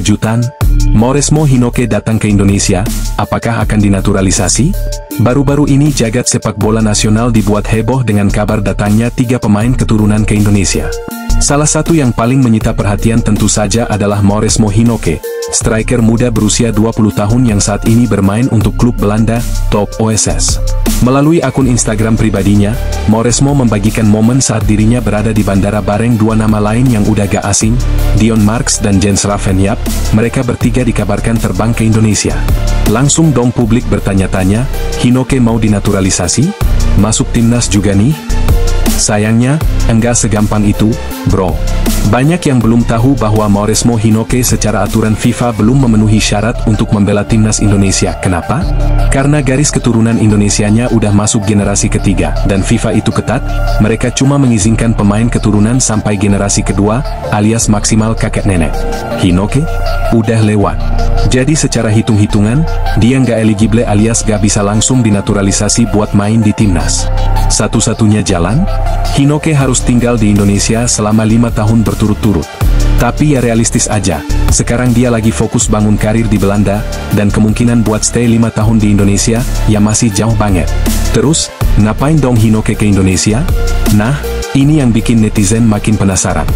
kejutan? Mauresmo Hinoke datang ke Indonesia, apakah akan dinaturalisasi? Baru-baru ini jagat sepak bola nasional dibuat heboh dengan kabar datangnya 3 pemain keturunan ke Indonesia. Salah satu yang paling menyita perhatian tentu saja adalah Mauresmo Hinoke, striker muda berusia 20 tahun yang saat ini bermain untuk klub Belanda, Top OSS. Melalui akun Instagram pribadinya, Mauresmo membagikan momen saat dirinya berada di Bandara bareng 2 nama lain yang udah gak asing, Dion Marks dan Jens Raffenjap. Mereka bertiga dikabarkan terbang ke Indonesia. Langsung dong publik bertanya-tanya, Hinoke mau dinaturalisasi? Masuk timnas juga nih? Sayangnya, enggak segampang itu, bro. Banyak yang belum tahu bahwa Mauresmo Hinoke secara aturan FIFA belum memenuhi syarat untuk membela timnas Indonesia. Kenapa? Karena garis keturunan Indonesianya udah masuk generasi ketiga, dan FIFA itu ketat, mereka cuma mengizinkan pemain keturunan sampai generasi kedua, alias maksimal kakek nenek. Hinoke udah lewat. Jadi secara hitung-hitungan, dia nggak eligible alias gak bisa langsung dinaturalisasi buat main di timnas. Satu-satunya jalan, Hinoke harus tinggal di Indonesia selama 5 tahun berturut-turut. Tapi ya realistis aja, sekarang dia lagi fokus bangun karir di Belanda, dan kemungkinan buat stay 5 tahun di Indonesia, ya masih jauh banget. Terus, ngapain dong Hinoke ke Indonesia? Nah, ini yang bikin netizen makin penasaran.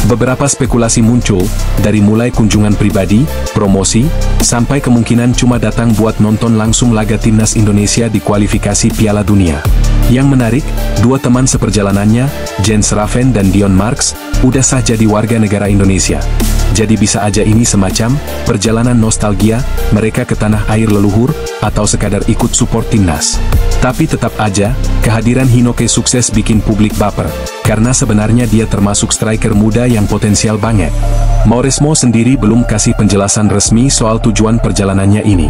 Beberapa spekulasi muncul, dari mulai kunjungan pribadi, promosi, sampai kemungkinan cuma datang buat nonton langsung laga timnas Indonesia di kualifikasi Piala Dunia. Yang menarik, 2 teman seperjalanannya, Jens Raffen dan Dion Marks, udah sah jadi warga negara Indonesia. Jadi bisa aja ini semacam perjalanan nostalgia, mereka ke tanah air leluhur, atau sekadar ikut support timnas. Tapi tetap aja, kehadiran Hinoke sukses bikin publik baper, karena sebenarnya dia termasuk striker muda yang potensial banget. Mauresmo sendiri belum kasih penjelasan resmi soal tujuan perjalanannya ini.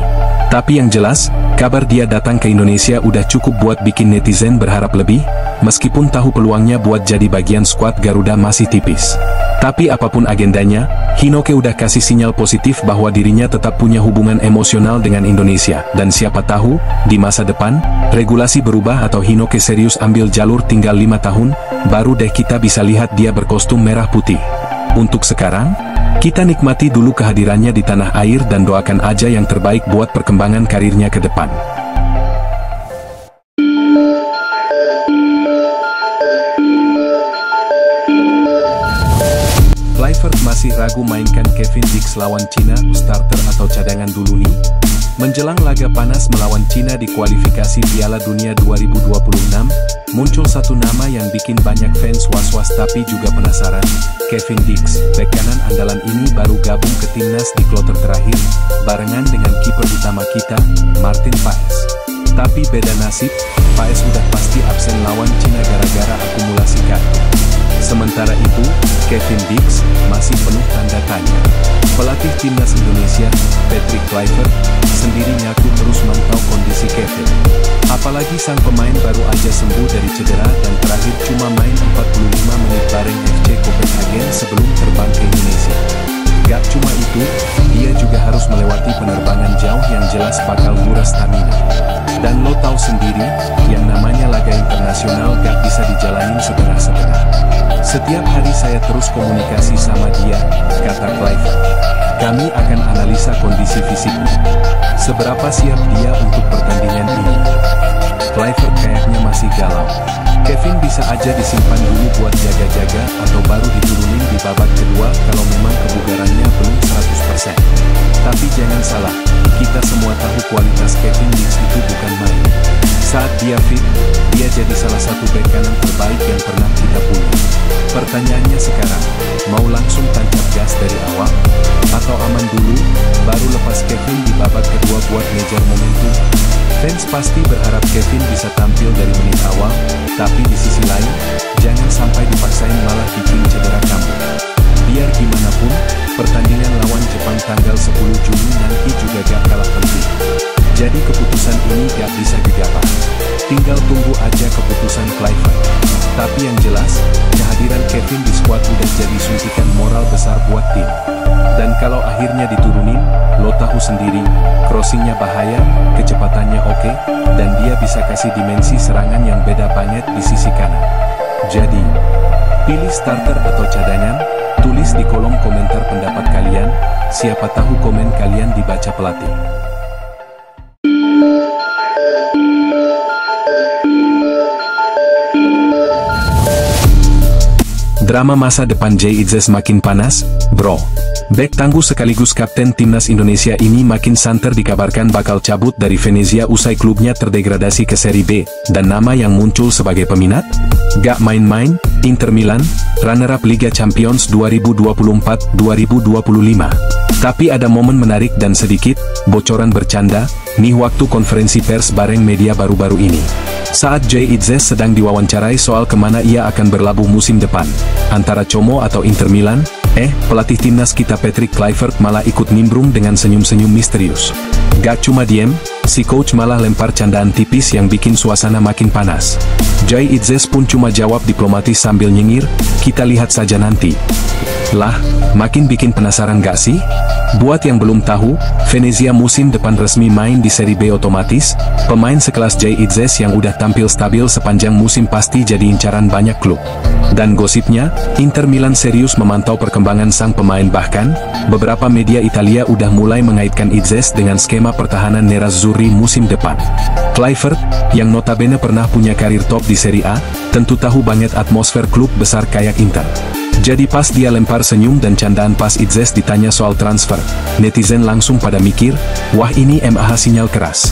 Tapi yang jelas, kabar dia datang ke Indonesia udah cukup buat bikin netizen berharap lebih, meskipun tahu peluangnya buat jadi bagian skuad Garuda masih tipis. Tapi apapun agendanya, Hinoke udah kasih sinyal positif bahwa dirinya tetap punya hubungan emosional dengan Indonesia. Dan siapa tahu, di masa depan, regulasi berubah atau Hinoke serius ambil jalur tinggal 5 tahun, baru deh kita bisa lihat dia berkostum merah putih. Untuk sekarang, kita nikmati dulu kehadirannya di tanah air dan doakan aja yang terbaik buat perkembangan karirnya ke depan. Kluivert masih ragu mainkan Kevin Dix lawan Cina, starter atau cadangan dulu nih? Menjelang laga panas melawan Cina di kualifikasi Piala Dunia 2026, muncul satu nama yang bikin banyak fans was-was tapi juga penasaran. Kevin Dix, bek kanan andalan ini baru gabung ke timnas di kloter terakhir, barengan dengan kiper utama kita, Martin Paes. Tapi beda nasib, Paes udah pasti absen lawan Cina gara-gara akumulasi kartu. Sementara itu, Kevin Dix masih penuh tanda tanya. Pelatih timnas Indonesia, Patrick Kluivert, sendiri ngaku terus mantau kondisi Kevin. Apalagi sang pemain baru aja sembuh dari cedera dan terakhir cuma main 45 menit bareng FC Copenhagen sebelum terbang ke Indonesia. Gak cuma itu, dia juga harus melewati penerbangan jauh yang jelas bakal nguras stamina. Dan lo tahu sendiri, yang namanya laga internasional gak bisa dijalanin setengah-setengah. Setiap hari saya terus komunikasi sama dia, kata Kluivert. Kami akan analisa kondisi fisiknya. Seberapa siap dia untuk pertandingan ini? Kluivert kayaknya masih galau. Kevin bisa aja disimpan dulu buat jaga-jaga atau baru diturunin di babak kedua kalau memang kebugarannya belum 100%. Tapi jangan salah, kita semua tahu kualitas Kevin Dix itu bukan main. Saat dia fit, dia jadi salah satu bek kanan terbaik yang pernah kita punya. Pertanyaannya sekarang, mau langsung tancap gas dari awal? Atau aman dulu, baru lepas Kevin di babak kedua buat ngejar momentum? Fans pasti berharap Kevin bisa tampil dari menit awal, tapi di sisi lain, jangan sampai dipaksain malah bikin cedera kambuh. Biar gimana pun, pertandingan lawan Jepang tanggal 10 Juni nanti juga gak kalah penting. Jadi keputusan ini gak bisa gegabah. Tinggal tunggu aja keputusan Kluivert. Tapi yang jelas, kehadiran Kevin di skuad udah jadi suntikan moral besar buat tim. Dan kalau akhirnya diturunin, lo tahu sendiri, crossingnya bahaya, kecepatannya oke, dan dia bisa kasih dimensi serangan yang beda banget di sisi kanan. Jadi, pilih starter atau cadangan, Tulis di kolom komentar pendapat kalian, siapa tahu komen kalian dibaca pelatih. Drama masa depan Jay Itzes makin panas, bro. Bek tangguh sekaligus kapten timnas Indonesia ini makin santer dikabarkan bakal cabut dari Venezia usai klubnya terdegradasi ke Serie B, dan nama yang muncul sebagai peminat? Gak main-main, Inter Milan, runner-up Liga Champions 2024-2025. Tapi ada momen menarik dan sedikit bocoran bercanda, nih waktu konferensi pers bareng media baru-baru ini. Saat Jay Itzes sedang diwawancarai soal kemana ia akan berlabuh musim depan, antara Como atau Inter Milan, pelatih timnas kita Patrick Kluivert malah ikut nimbrung dengan senyum-senyum misterius. Gak cuma diem, si coach malah lempar candaan tipis yang bikin suasana makin panas. Jay Itzes pun cuma jawab diplomatis sambil nyengir, kita lihat saja nanti. Lah, makin bikin penasaran gak sih? Buat yang belum tahu, Venezia musim depan resmi main di Serie B otomatis, pemain sekelas Jay Itzes yang udah tampil stabil sepanjang musim pasti jadi incaran banyak klub. Dan gosipnya, Inter Milan serius memantau perkembangan sang pemain, bahkan, beberapa media Italia udah mulai mengaitkan Itzes dengan skema pertahanan Nerazzurri musim depan. Kluivert, yang notabene pernah punya karir top di Serie A, tentu tahu banget atmosfer klub besar kayak Inter. Jadi pas dia lempar senyum dan candaan pas Itzes ditanya soal transfer, netizen langsung pada mikir, wah ini MAH sinyal keras.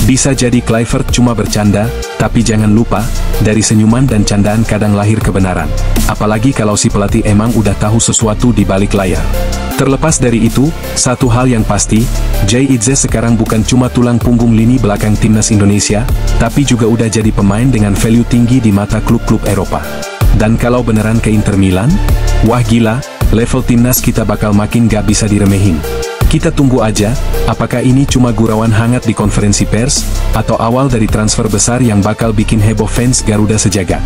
Bisa jadi Kluivert cuma bercanda, tapi jangan lupa, dari senyuman dan candaan kadang lahir kebenaran. Apalagi kalau si pelatih emang udah tahu sesuatu di balik layar. Terlepas dari itu, satu hal yang pasti, Jay Itzes sekarang bukan cuma tulang punggung lini belakang timnas Indonesia, tapi juga udah jadi pemain dengan value tinggi di mata klub-klub Eropa. Dan kalau beneran ke Inter Milan, wah gila, level timnas kita bakal makin gak bisa diremehin. Kita tunggu aja, apakah ini cuma gurauan hangat di konferensi pers, atau awal dari transfer besar yang bakal bikin heboh fans Garuda sejagat.